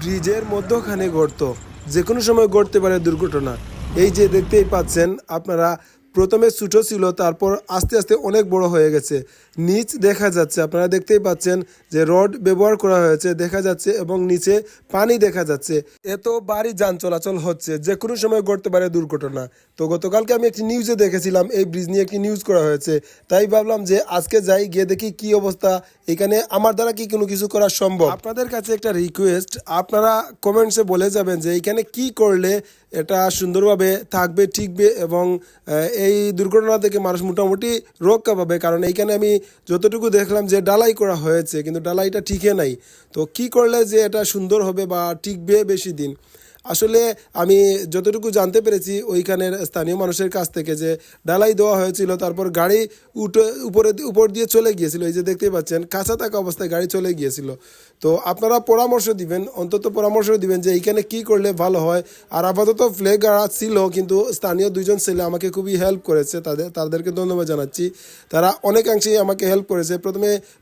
ব্রিজের মধ্যখানে গর্ত, যে কোনো সময় ঘটতে পারে দুর্ঘটনা। এই যে দেখতেই পাচ্ছেন আপনারা, প্রথমে ছোটো ছিল, তারপর আস্তে আস্তে অনেক বড় হয়ে গেছে। নিচ দেখা যাচ্ছে, আপনারা দেখতেই পাচ্ছেন যে রড ব্যবহার করা হয়েছে দেখা যাচ্ছে, এবং নিচে পানি দেখা যাচ্ছে। এত ভারী যান চলাচল হচ্ছে, যে কোনো সময় ঘটতে পারে দুর্ঘটনা। তো গতকালকে আমি একটি নিউজে দেখেছিলাম এই ব্রিজ নিয়ে একটি নিউজ করা হয়েছে, তাই ভাবলাম যে আজকে যাই, গিয়ে দেখি কি অবস্থা এখানে, আমার দ্বারা কি কোনো কিছু করা সম্ভব। আপনাদের কাছে একটা রিকোয়েস্ট, আপনারা কমেন্টসে বলে যাবেন যে এইখানে কি করলে এটা সুন্দরভাবে থাকবে, ঠিকবে, এবং এই দুর্ঘটনা থেকে মানুষ মোটামুটি রক্ষা পাবে। কারণ এইখানে আমি যতটুকু দেখলাম যে ডালাই করা হয়েছে, কিন্তু ডালাইটা ঠিকই নাই। তো কি করলে যে এটা সুন্দর হবে বা টিকবে বেশি দিন, আসলে আমি যতটুকু জানতে পেরেছি ওইখানের স্থানীয় মানুষের কাছ থেকে, যে ডালাই দেওয়া হয়েছিল, তারপর গাড়ি উপর দিয়ে চলে গিয়েছিল। এই যে দেখতেই পাচ্ছেন কাঁচা থাকা অবস্থায় গাড়ি চলে গিয়েছিল। তো আপনারা পরামর্শ দিবেন, অন্তত পরামর্শ দিবেন যে এইখানে কি করলে ভালো হয়। আর আপাতত ফ্ল্যাগ গাড়া ছিল, কিন্তু স্থানীয় দুইজন ছেলে আমাকে খুবই হেল্প করেছে, তাদেরকে ধন্যবাদ জানাচ্ছি। তারা অনেকাংশেই আমাকে হেল্প করেছে।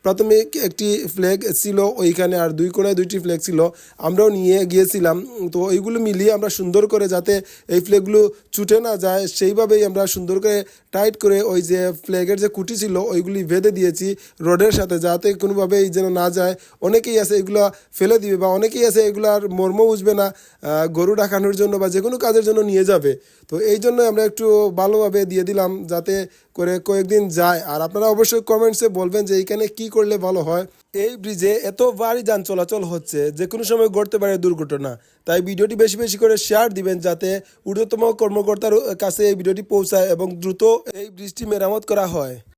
প্রাথমিক একটি ফ্ল্যাগ ছিল ওইখানে, আর দুই কোণায় দুইটি ফ্ল্যাগ ছিল, আমরাও নিয়ে গিয়েছিলাম। তো এইগুলো মিলিয়ে আমরা সুন্দর করে, যাতে এই ফ্ল্যাগগুলো ছুটে না যায়, সেইভাবেই আমরা সুন্দর করে টাইট করে ওই যে ফ্ল্যাগের যে কুটি ছিল ওইগুলি বেঁধে দিয়েছি রডের সাথে, যাতে কোনোভাবেই যেন না যায়। অনেকেই আছে এগুলো ফেলে দিবে, বা অনেকেই আছে এগুলো আর মর্ম বুঝবে না, গরু ডাকানোর জন্য বা যে কোনো কাজের জন্য নিয়ে যাবে। তো এই জন্য আমরা একটু ভালোভাবে দিয়ে দিলাম, যাতে করে কয়েকদিন যায়। আর আপনারা অবশ্যই কমেন্টসে বলবেন যে এইখানে কি করলে ভালো হয়। এই ব্রিজে এত ভারী যান চলাচল হচ্ছে, যে কোনো সময় ঘটতে পারে দুর্ঘটনা। তাই ভিডিওটি বেশি বেশি করে শেয়ার দিবেন, যাতে ঊর্ধ্বতম কর্মকর্তার কাছে এই ভিডিওটি পৌঁছায় এবং দ্রুত এই ব্রিজটি মেরামত করা হয়।